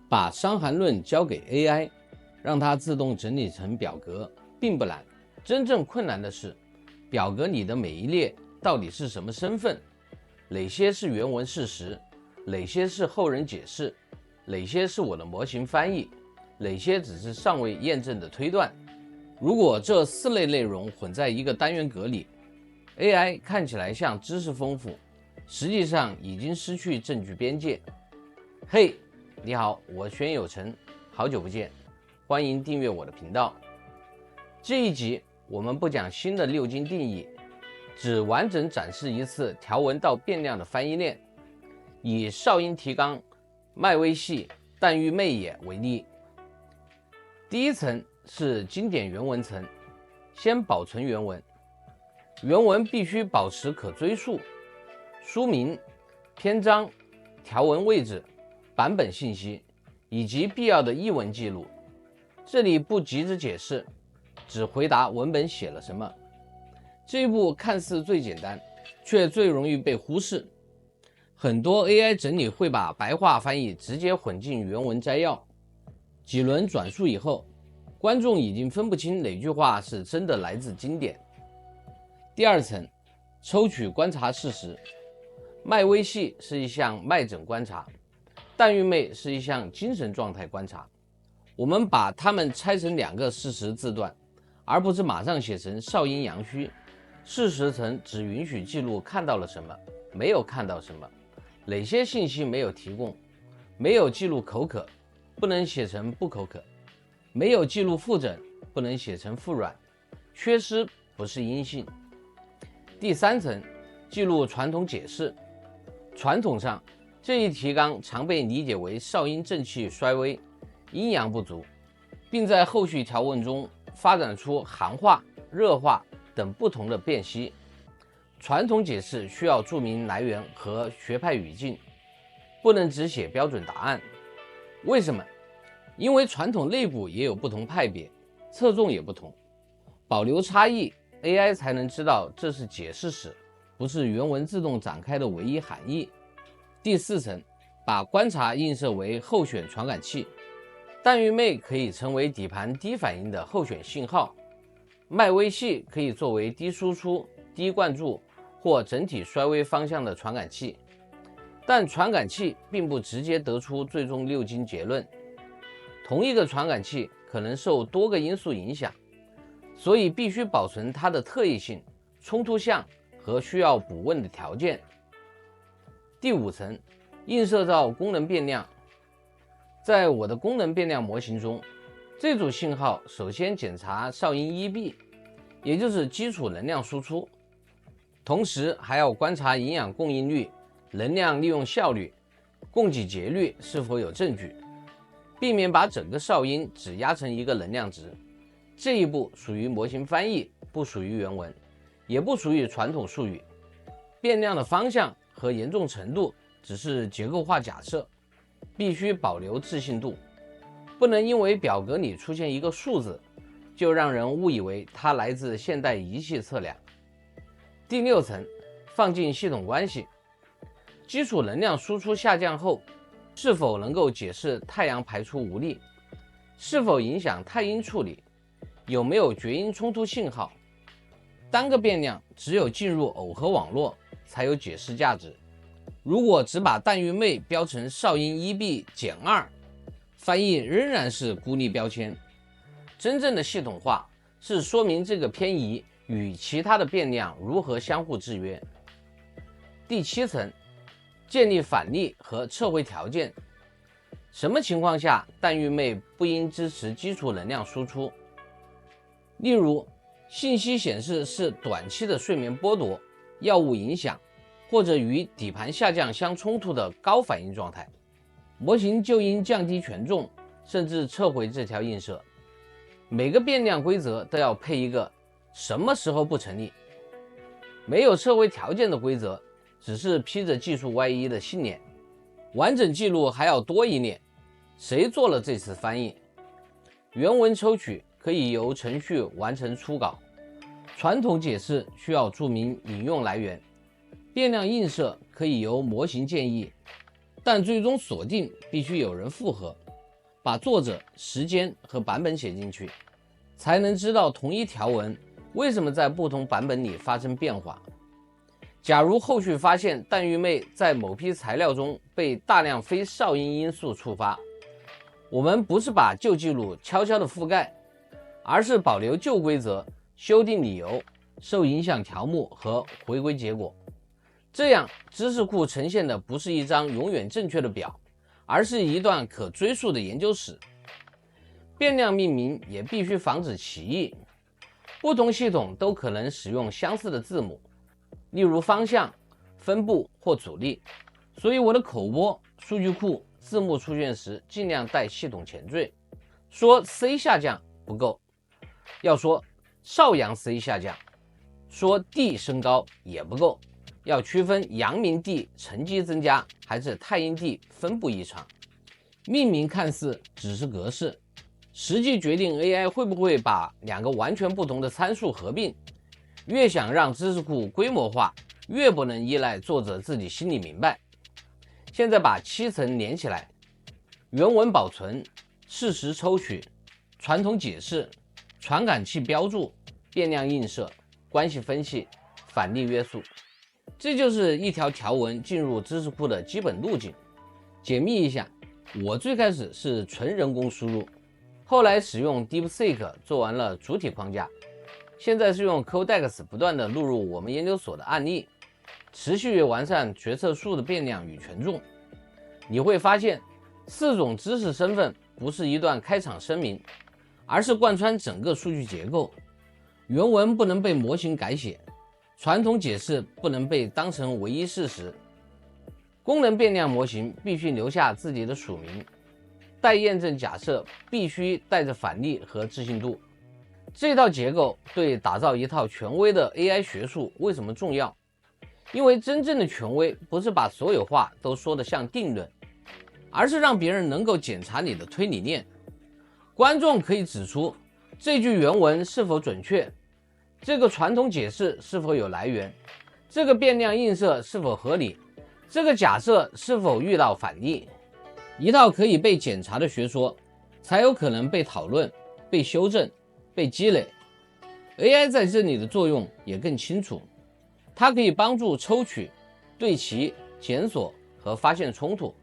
把伤寒论交给 AI， 让它自动整理成表格，并不难。真正困难的是，表格里的每一列到底是什么身份，哪些是原文事实，哪些是后人解释，哪些是我的模型翻译，哪些只是尚未验证的推断。如果这4类内容混在一个单元格里， AI 看起来像知识丰富，实际上已经失去证据边界。嘿，你好，我宣有成，好久不见，欢迎订阅我的频道。这一集我们不讲新的6经定义，只完整展示一次条文到变量的翻译链，以少阴提纲、麦微细、旦玉媚也为例。第一层是经典原文层，先保存原文。原文必须保持可追溯，书名、篇章、条文位置、版本信息以及必要的译文记录。这里不急着解释，只回答文本写了什么。这一步看似最简单，却最容易被忽视。很多 AI 整理会把白话翻译直接混进原文摘要，几轮转述以后，观众已经分不清哪句话是真的来自经典。第二层，抽取观察事实。麦微细是一项脉诊观察，旦玉媚是一项精神状态观察。我们把它们拆成2个事实字段，而不是马上写成少阴阳虚。事实层只允许记录看到了什么，没有看到什么，哪些信息没有提供，没有记录口渴，不能写成不口渴，没有记录腹诊，不能写成腹软，缺失不是阴性。第3层，记录传统解释。传统上，这一提纲常被理解为少阴正气衰微、阴阳不足，并在后续条文中发展出寒化、热化等不同的辨析。传统解释需要注明来源和学派语境，不能只写标准答案。为什么？因为传统内部也有不同派别，侧重也不同，保留差异，AI 才能知道这是解释史，不是原文自动展开的唯一含义。第4层，把观察映射为候选传感器。旦玉媚可以成为底盘低反应的候选信号，麦微细可以作为低输出、低灌注或整体衰微方向的传感器，但传感器并不直接得出最终6经结论。同一个传感器可能受多个因素影响，所以必须保存它的特异性、冲突项和需要补问的条件。第5层，映射到功能变量。在我的功能变量模型中，这组信号首先检查少阴一闭，也就是基础能量输出，同时还要观察营养供应率、能量利用效率、供给节律是否有证据，避免把整个少阴只压成一个能量值。这一步属于模型翻译，不属于原文，也不属于传统术语。变量的方向和严重程度只是结构化假设，必须保留置信度，不能因为表格里出现一个数字，就让人误以为它来自现代仪器测量。第6层，放进系统关系。基础能量输出下降后，是否能够解释太阳排出无力，是否影响太阴处理，有没有厥阴冲突信号。单个变量只有进入耦合网络才有解释价值。如果只把旦玉媚标成少阴一闭减2，翻译仍然是孤立标签。真正的系统化是说明这个偏移与其他的变量如何相互制约。第7层，建立反例和撤回条件。什么情况下旦玉媚不应支持基础能量输出？例如，信息显示是短期的睡眠剥夺、药物影响，或者与底盘下降相冲突的高反应状态，模型就应降低权重，甚至撤回这条映射。每个变量规则都要配一个什么时候不成立。没有撤回条件的规则只是披着技术外衣的信念，完整记录还要多一列。谁做了这次翻译？原文抽取可以由程序完成初稿，传统解释需要注明引用来源，变量映射可以由模型建议，但最终锁定必须有人复核，把作者、时间和版本写进去，才能知道同一条文为什么在不同版本里发生变化。假如后续发现弹盂魅在某批材料中被大量非哨音因素触发，我们不是把旧记录悄悄地覆盖，而是保留旧规则、修订理由、受影响条目和回归结果。这样知识库呈现的不是一张永远正确的表，而是一段可追溯的研究史。变量命名也必须防止歧义，不同系统都可能使用相似的字母，例如方向、分布或阻力，所以我的口播、数据库、字幕出现时尽量带系统前缀。说 C 下降不够，要说少阳 C 下降，说 D 升高也不够，要区分阳明 D 沉积增加还是太阴 D 分布异常。命名看似只是格式，实际决定 AI 会不会把两个完全不同的参数合并。越想让知识库规模化，越不能依赖作者自己心里明白。现在把7层连起来：原文保存、事实抽取、传统解释、传感器标注、变量映射、关系分析、反例约束。这就是一条条文进入知识库的基本路径。解密一下，我最开始是纯人工输入，后来使用 DeepSeek 做完了主体框架，现在是用 Codex 不断地录入我们研究所的案例，持续完善决策树的变量与权重。你会发现4种知识身份不是一段开场声明，而是贯穿整个数据结构。原文不能被模型改写，传统解释不能被当成唯一事实，功能变量模型必须留下自己的署名，待验证假设必须带着反例和置信度。这套结构对打造一套权威的 AI 学术为什么重要？因为真正的权威不是把所有话都说得像定论，而是让别人能够检查你的推理链。观众可以指出这句原文是否准确，这个传统解释是否有来源，这个变量映射是否合理，这个假设是否遇到反例。一套可以被检查的学说，才有可能被讨论、被修正、被积累。 AI 在这里的作用也更清楚，它可以帮助抽取、对齐、检索和发现冲突，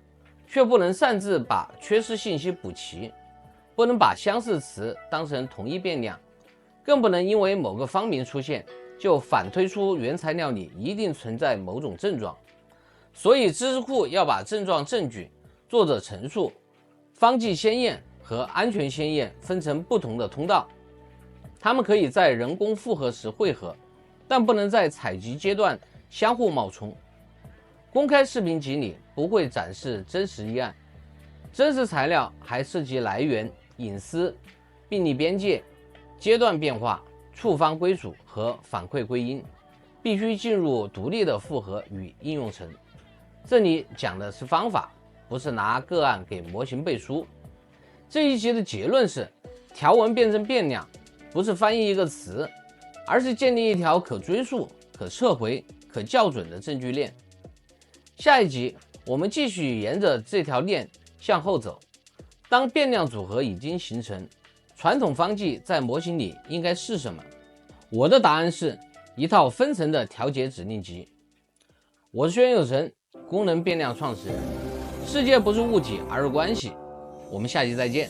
却不能擅自把缺失信息补齐，不能把相似词当成同一变量，更不能因为某个方名出现就反推出原材料里一定存在某种症状。所以知识库要把症状证据、作者陈述、方剂先验和安全先验分成不同的通道，它们可以在人工复合时汇合，但不能在采集阶段相互冒充。公开视频集里不会展示真实议案，真实材料还涉及来源、隐私、病例边界、阶段变化、处方归属和反馈归因，必须进入独立的复合与应用层。这里讲的是方法，不是拿个案给模型背书。这一集的结论是，条文变成变量不是翻译一个词，而是建立一条可追溯、可撤回、可校准的证据链。下一集我们继续沿着这条链向后走。当变量组合已经形成，传统方剂在模型里应该是什么？我的答案是一套分层的调节指令集。我是轩有成，功能变量创始人。世界不是物体，而是关系。我们下期再见。